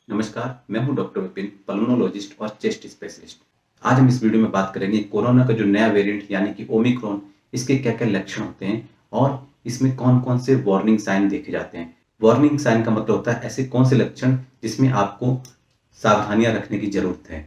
नमस्कार, मैं हूं डॉक्टर विपिन, पल्मोनोलॉजिस्ट और चेस्ट स्पेशलिस्ट। आज हम इस वीडियो में बात करेंगे कोरोना का जो नया वेरिएंट यानी कि ओमिक्रॉन, इसके क्या-क्या लक्षण होते हैं और इसमें कौन-कौन से वार्निंग साइन देखे जाते हैं। वार्निंग साइन का मतलब होता है ऐसे कौन से लक्षण जिसमें आपको सावधानियां रखने की जरूरत है।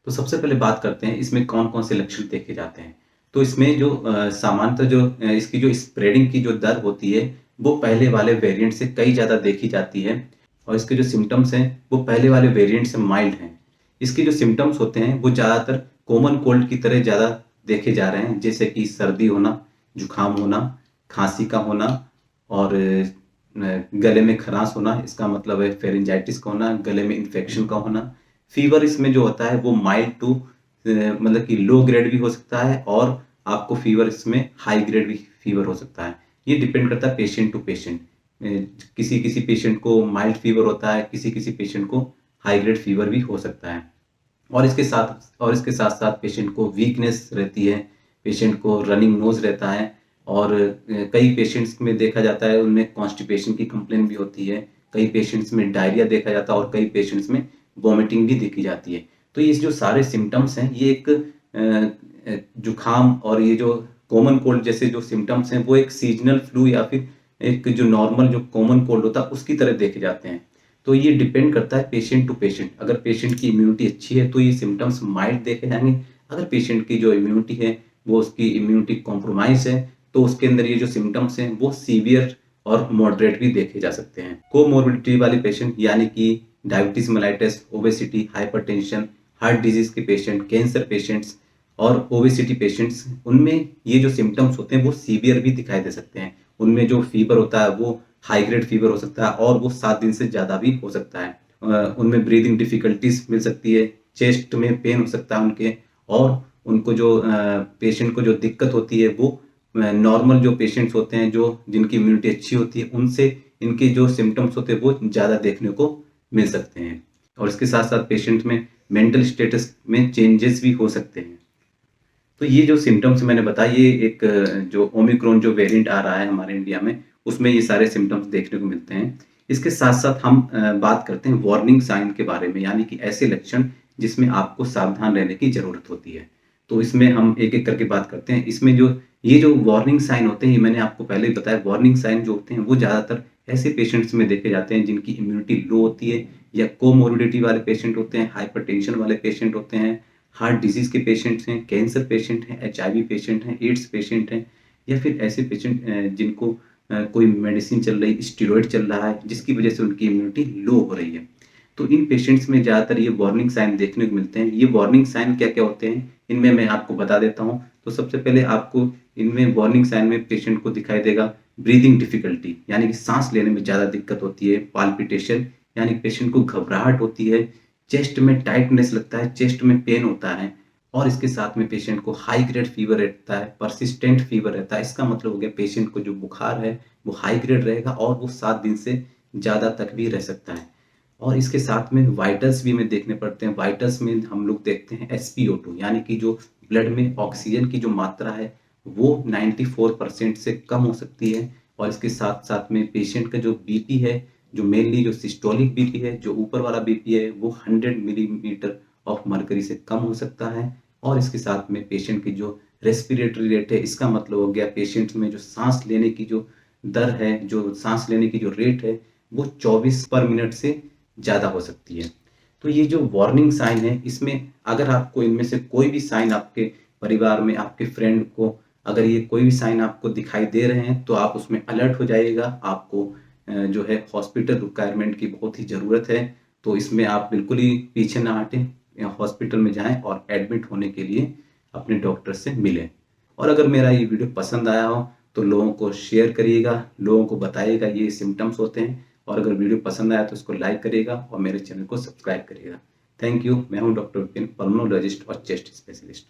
तो सबसे पहले बात करते हैं इसमें कौन-कौन से लक्षण देखे जाते हैं। तो इसमें जो सामान्यतः जो इसकी जो स्प्रेडिंग की जो दर होती है, वो पहले वाले वेरिएंट से कई ज़्यादा देखी जाती है और इसके जो सिम्पटम्स हैं वो पहले वाले वेरिएंट से माइल्ड हैं। इसके जो सिम्पटम्स होते हैं वो ज़्यादातर कॉमन कोल्ड की तरह ज़्यादा देखे जा रहे हैं, जैसे कि सर्दी होना, जुकाम होना, खांसी का होना और गले में खराश होना, इसका मतलब है फेरिंजाइटिस का होना, गले में इन्फेक्शन का होना। फीवर इसमें जो होता है वो माइल्ड टू मतलब कि लो ग्रेड भी हो सकता है और आपको फीवर इसमें हाई ग्रेड भी फीवर हो सकता है। ये डिपेंड करता है पेशेंट टू पेशेंट। किसी-किसी पेशेंट को माइल्ड फीवर होता है, किसी-किसी पेशेंट को हाई ग्रेड फीवर भी हो सकता है। और इसके साथ-साथ पेशेंट को वीकनेस रहती है, पेशेंट को रनिंग नोज़ रहता है और कई पेशेंट्स में देखा जाता है उनमें कॉन्स्टिपेशन की कंप्लेंट भी होती है। कई पेशेंट्स में डायरिया देखा जाता है और कई पेशेंट्स में वॉमिटिंग भी देखी जाती है। तो ये जो सारे सिम्पटम्स हैं ये एक जुकाम और ये जो कॉमन कोल्ड जैसे जो सिम्पटम्स हैं वो एक सीज़नल फ्लू या फिर एक जो नॉर्मल जो कॉमन कोल्ड होता है उसकी तरह देखे जाते हैं। तो ये डिपेंड करता है पेशेंट टू पेशेंट। अगर पेशेंट की इम्यूनिटी अच्छी है तो ये सिम्पटम्स माइल्ड देखे जाएँगे। अगर पेशेंट की जो इम्यूनिटी है वो उसकी इम्यूनिटी कॉम्प्रोमाइज़ है तो उसके अंदर ये जो सिम्पटम्स हैं वो सीवियर और मॉडरेट भी देखे जा सकते हैं। कोमॉर्बिडिटी वाले पेशेंट यानी कि diabetes mellitus, obesity, hypertension, heart disease के पेशेंट, कैंसर पेशेंट्स और ओबेसिटी पेशेंट्स, उनमें ये जो सिम्पटम्स होते हैं वो सीवियर भी दिखाई दे सकते हैं। उनमें जो फीवर होता है वो हाई ग्रेड फीवर हो सकता है और वो 7 दिन से ज़्यादा भी हो सकता है। उनमें ब्रीथिंग डिफ़िकल्टीज़ मिल सकती है, चेस्ट में पेन हो सकता है उनके और उनको जो पेशेंट को जो दिक्कत होती है वो नॉर्मल जो पेशेंट्स होते हैं जो जिनकी इम्यूनिटी अच्छी होती है उनसे इनके जो सिम्पटम्स होते हैं वो ज़्यादा देखने को मिल सकते हैं। और इसके साथ-साथ पेशेंट में मेंटल स्टेटस में चेंजेस भी हो सकते हैं। तो ये जो सिम्पटम्स मैंने बताए ये एक जो ओमिक्रॉन जो वेरिएंट आ रहा है हमारे इंडिया में, उसमें ये सारे सिम्पटम्स देखने को मिलते हैं। इसके साथ-साथ हम बात करते हैं वार्निंग साइन के बारे में, यानी कि ऐसे लक्षण जिसमें आपको सावधान रहने की ज़रूरत होती है। तो इसमें हम एक-एक करके बात करते हैं। इसमें जो ये जो वार्निंग साइन होते हैं, ये मैंने आपको पहले ही बताया, वार्निंग साइन जो होते हैं वो ज़्यादातर ऐसे पेशेंट्स में देखे जाते हैं जिनकी इम्यूनिटी लो होती है या कोमोर्बिडिटी वाले पेशेंट होते हैं, हाइपरटेंशन वाले पेशेंट होते हैं, हार्ट डिजीज़ के पेशेंट्स हैं, कैंसर पेशेंट हैं, एचआईवी पेशेंट हैं, एड्स पेशेंट हैं या फिर ऐसे पेशेंट जिनको कोई मेडिसिन चल रही, स्टेरॉइड चल रहा है, जिसकी वजह से उनकी इम्यूनिटी लो हो रही है। तो इन पेशेंट्स में ज़्यादातर ये वार्निंग साइन देखने को मिलते हैं। ये वार्निंग साइन क्या-क्या होते हैं, इनमें मैं आपको बता देता हूँ। तो सबसे पहले आपको इनमें वार्निंग साइन में पेशेंट को दिखाई देगा ब्रीथिंग डिफ़िकल्टी, यानी कि साँस लेने में ज़्यादा दिक्कत होती है, पाल्पिटेशन यानी पेशेंट को घबराहट होती है, चेस्ट में टाइटनेस लगता है, चेस्ट में पेन होता है और इसके साथ में पेशेंट को हाई ग्रेड फीवर रहता है, परसिस्टेंट फीवर रहता है। इसका मतलब हो गया पेशेंट को जो बुखार है वो हाई ग्रेड रहेगा और वो 7 दिन से ज़्यादा तक भी रह सकता है। और इसके साथ में वाइटल्स भी हमें देखने पड़ते हैं। वाइटल्स में हम लोग देखते हैं एसपीओ2 यानी कि जो ब्लड में ऑक्सीजन की जो मात्रा है वो 94% से कम हो सकती है और इसके साथ-साथ में पेशेंट का जो बीपी है, जो मेनली जो सिस्टोलिक बीपी है, जो ऊपर वाला बीपी है वो 100 मिलीमीटर ऑफ मर्करी से कम हो सकता है और इसके साथ में पेशेंट की जो रेस्पिरेटरी रेट है, इसका मतलब हो गया पेशेंट में जो साँस लेने की जो दर है, जो साँस लेने की जो रेट है, वो 24 पर मिनट से ज़्यादा हो सकती है। तो ये जो वार्निंग साइन है, इसमें अगर आपको इनमें से कोई भी साइन आपके परिवार में, आपके फ्रेंड को अगर ये कोई भी साइन आपको दिखाई दे रहे हैं, तो आप उसमें अलर्ट हो जाइएगा। आपको जो है हॉस्पिटल रिक्वायरमेंट की बहुत ही ज़रूरत है। तो इसमें आप बिल्कुल ही पीछे ना हटें, हॉस्पिटल में जाएँ और एडमिट होने के लिए अपने डॉक्टर से मिलें। और अगर मेरा ये वीडियो पसंद आया हो, तो लोगों को शेयर करिएगा, लोगों को बताइएगा ये सिम्पटम्स होते हैं और अगर वीडियो पसंद आया तो इसको लाइक करिएगा और मेरे चैनल को सब्सक्राइब करिएगा। Thank you. मैं हूँ डॉक्टर विपिन, पल्मोनोलॉजिस्ट और चेस्ट स्पेशलिस्ट।